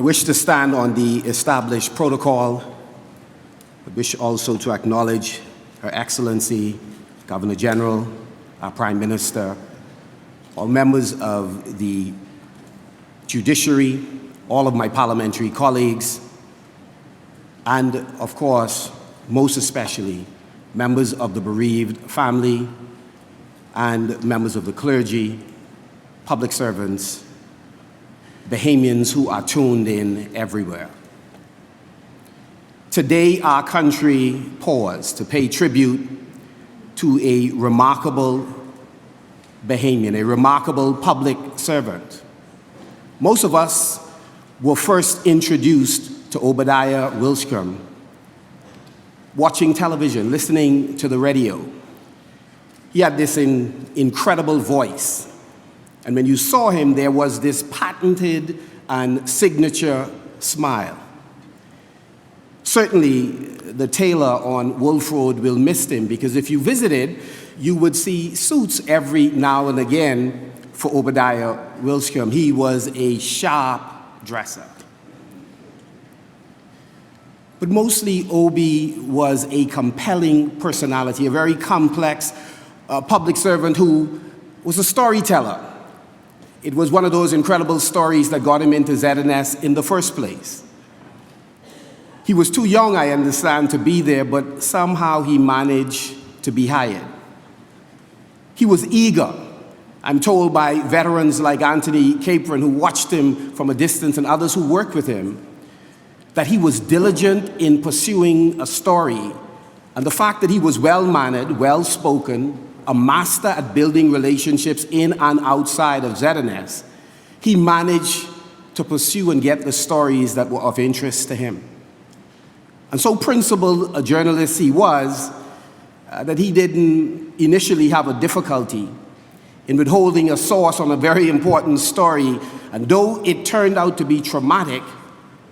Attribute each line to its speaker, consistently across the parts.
Speaker 1: wish to stand on the established protocol. I wish also to acknowledge Her Excellency, Governor General, our Prime Minister, all members of the judiciary, all of my parliamentary colleagues, and of course, most especially, members of the bereaved family and members of the clergy, public servants, Bahamians who are tuned in everywhere. Today, our country paused to pay tribute to a remarkable Bahamian, a remarkable public servant. Most of us were first introduced to Obadiah Wilchcombe watching television, listening to the radio. He had this incredible voice. And when you saw him, there was this patented and signature smile. Certainly, the tailor on Wolf Road will miss him, because if you visited, you would see suits every now and again for Obadiah Wilchcombe. He was a sharp dresser. But mostly, Obie was a compelling personality, a very complex public servant who was a storyteller. It was one of those incredible stories that got him into ZNS in the first place. He was too young, I understand, to be there, but somehow he managed to be hired. He was eager, I'm told by veterans like Anthony Capron, who watched him from a distance, and others who worked with him, that he was diligent in pursuing a story. And the fact that he was well-mannered, well-spoken, a master at building relationships in and outside of ZNS, he managed to pursue and get the stories that were of interest to him. And so principled a journalist he was, that he didn't initially have a difficulty in withholding a source on a very important story. And though it turned out to be traumatic,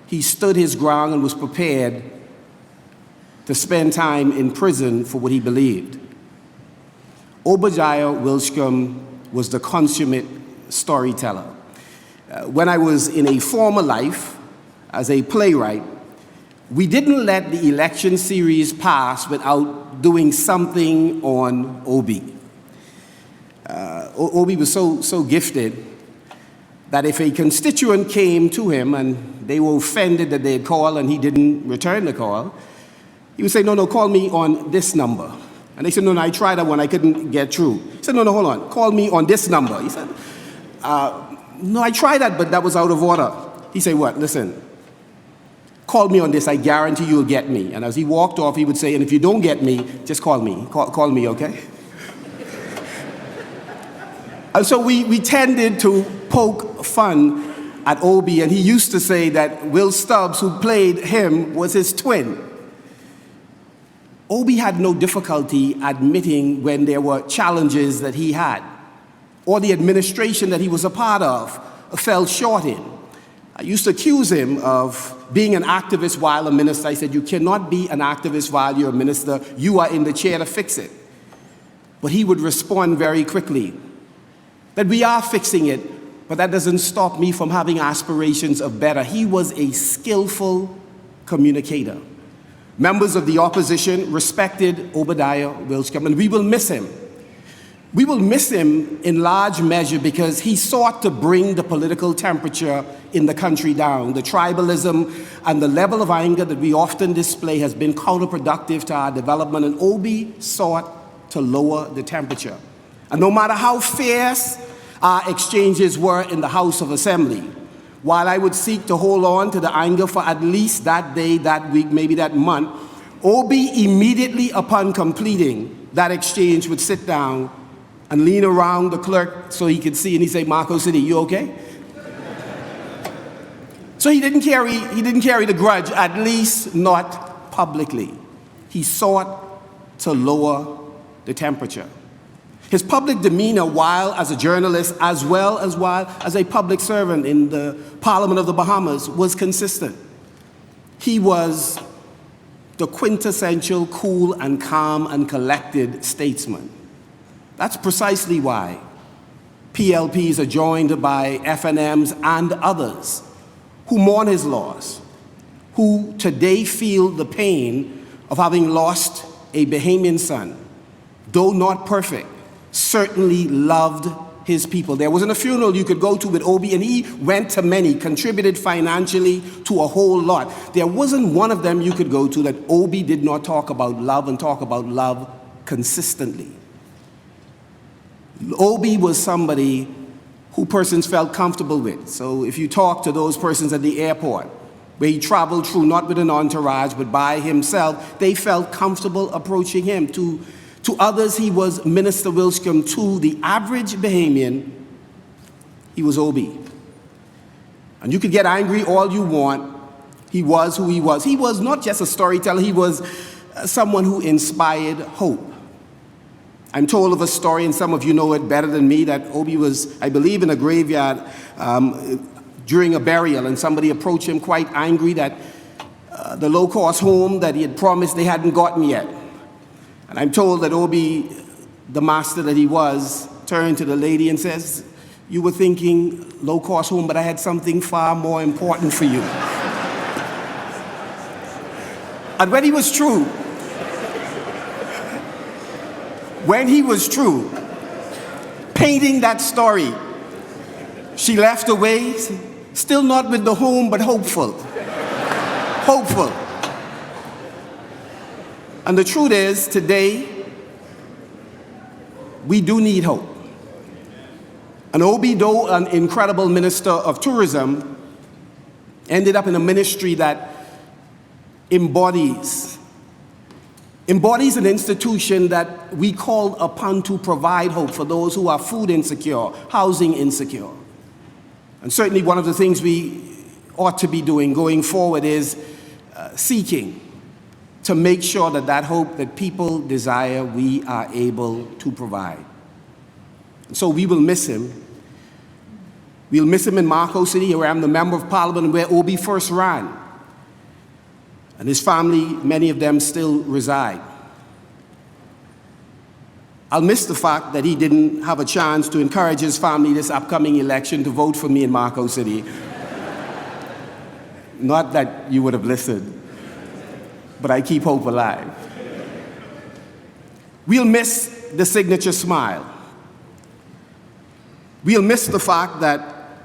Speaker 1: he stood his ground and was prepared to spend time in prison for what he believed. Obadiah Wilchcombe was the consummate storyteller. When I was in a former life as a playwright, we didn't let the election series pass without doing something on Obie. Obie was so gifted that if a constituent came to him and they were offended that they had called and he didn't return the call, he would say, no, call me on this number. And they said, no, I tried that one, I couldn't get through. He said, no, hold on, call me on this number. He said, no, I tried that, but that was out of order. He said, what, listen, call me on this, I guarantee you'll get me. And as he walked off, he would say, and if you don't get me, just call me, call me, okay? And so we tended to poke fun at Obie, and he used to say that Will Stubbs, who played him, was his twin. Obie had no difficulty admitting when there were challenges that he had, or the administration that he was a part of fell short in. I used to accuse him of being an activist while a minister. I said, you cannot be an activist while you're a minister. You are in the chair to fix it. But he would respond very quickly that we are fixing it, but that doesn't stop me from having aspirations of better. He was a skillful communicator. Members of the opposition respected Obadiah Wilchcombe, and we will miss him. We will miss him in large measure because he sought to bring the political temperature in the country down. The tribalism and the level of anger that we often display has been counterproductive to our development, and Obie sought to lower the temperature. And no matter how fierce our exchanges were in the House of Assembly, while I would seek to hold on to the anger for at least that day, that week, maybe that month, Obie immediately upon completing that exchange would sit down and lean around the clerk so he could see, and he'd say, Marco City, you okay? So he didn't carry the grudge, at least not publicly. He sought to lower the temperature. His public demeanor while as a journalist, as well as while as a public servant in the Parliament of the Bahamas, was consistent. He was the quintessential cool and calm and collected statesman. That's precisely why PLPs are joined by FNMs and others who mourn his loss, who today feel the pain of having lost a Bahamian son, though not perfect, certainly loved his people. There wasn't a funeral you could go to with Obie, and he went to many, contributed financially to a whole lot. There wasn't one of them you could go to that Obie did not talk about love and talk about love consistently. Obie was somebody who persons felt comfortable with. So if you talk to those persons at the airport, where he traveled through not with an entourage but by himself, they felt comfortable approaching him. To others, he was Minister Wilchcombe. To the average Bahamian, he was Obie. And you could get angry all you want. He was who he was. He was not just a storyteller, he was someone who inspired hope. I'm told of a story, and some of you know it better than me, that Obie was, I believe, in a graveyard during a burial, and somebody approached him quite angry that the low-cost home that he had promised they hadn't gotten yet. And I'm told that Obie, the master that he was, turned to the lady and says, "You were thinking low-cost home, but I had something far more important for you." And when he was true, painting that story, she left away, still not with the home, but hopeful. Hopeful. And the truth is, today, we do need hope. And Obie, though an incredible minister of tourism, ended up in a ministry that embodies an institution that we call upon to provide hope for those who are food insecure, housing insecure. And certainly one of the things we ought to be doing going forward is seeking to make sure that that hope that people desire, we are able to provide. And so we will miss him. We'll miss him in Marco City, where I'm the member of parliament and where Obie first ran. And his family, many of them still reside. I'll miss the fact that he didn't have a chance to encourage his family this upcoming election to vote for me in Marco City. Not that you would have listened, but I keep hope alive. We'll miss the signature smile. We'll miss the fact that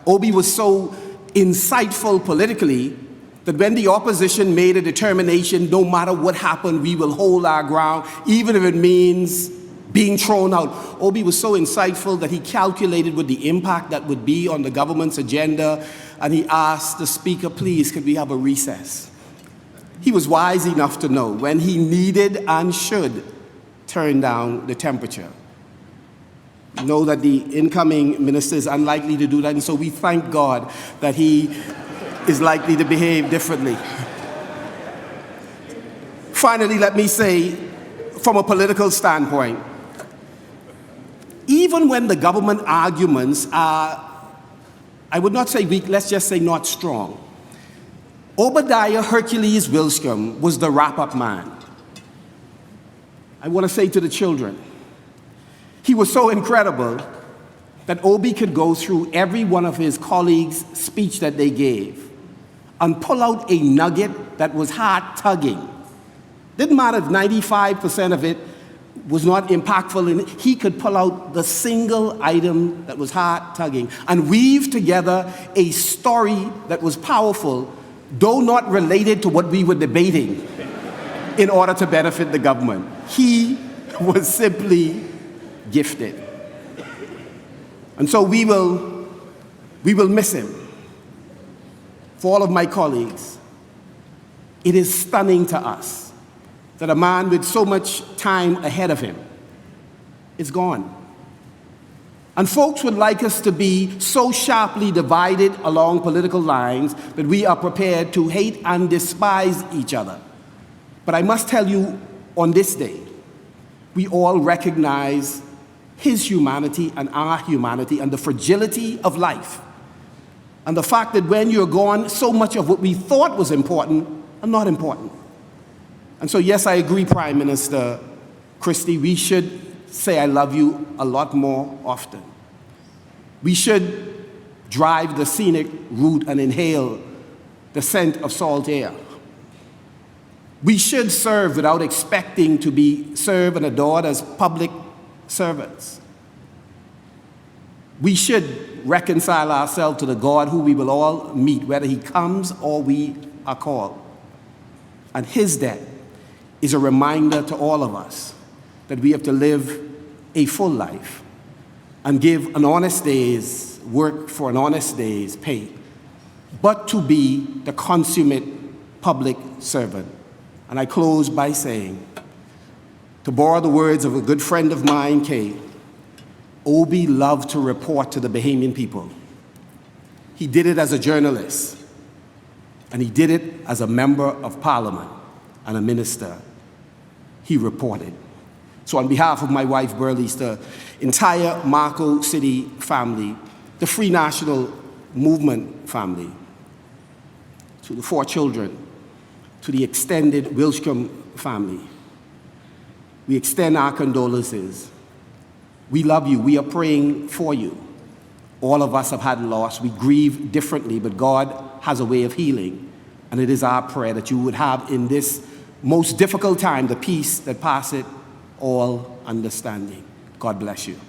Speaker 1: Obie was so insightful politically that when the opposition made a determination, no matter what happened, we will hold our ground, even if it means being thrown out. Obie was so insightful that he calculated what the impact that would be on the government's agenda, and he asked the speaker, "Please, could we have a recess?" He was wise enough to know when he needed and should turn down the temperature. We know that the incoming minister is unlikely to do that, and so we thank God that he is likely to behave differently. Finally, let me say, from a political standpoint, even when the government arguments are, I would not say weak, let's just say not strong, Obadiah Hercules Wilchcombe was the wrap-up man. I want to say to the children, he was so incredible that Obie could go through every one of his colleagues' speech that they gave and pull out a nugget that was heart-tugging. Didn't matter if 95% of it was not impactful, and he could pull out the single item that was heart-tugging and weave together a story that was powerful, though not related to what we were debating, in order to benefit the government. He was simply gifted. And so we will miss him. For all of my colleagues, it is stunning to us that a man with so much time ahead of him is gone. And folks would like us to be so sharply divided along political lines that we are prepared to hate and despise each other. But I must tell you, on this day, we all recognize his humanity and our humanity and the fragility of life. And the fact that when you're gone, so much of what we thought was important are not important. And so, yes, I agree, Prime Minister Christie, we should say I love you a lot more often. We should drive the scenic route and inhale the scent of salt air. We should serve without expecting to be served and adored as public servants. We should reconcile ourselves to the God who we will all meet, whether he comes or we are called. And his death is a reminder to all of us that we have to live a full life and give an honest day's work for an honest day's pay, but to be the consummate public servant. And I close by saying, to borrow the words of a good friend of mine, Kay, Obie loved to report to the Bahamian people. He did it as a journalist, and he did it as a member of parliament and a minister. He reported. So on behalf of my wife, Burleys, the entire Marco City family, the Free National Movement family, to the 4 children, to the extended Wilchcombe family, we extend our condolences. We love you. We are praying for you. All of us have had loss. We grieve differently, but God has a way of healing. And it is our prayer that you would have in this most difficult time the peace that passeth all understanding. God bless you.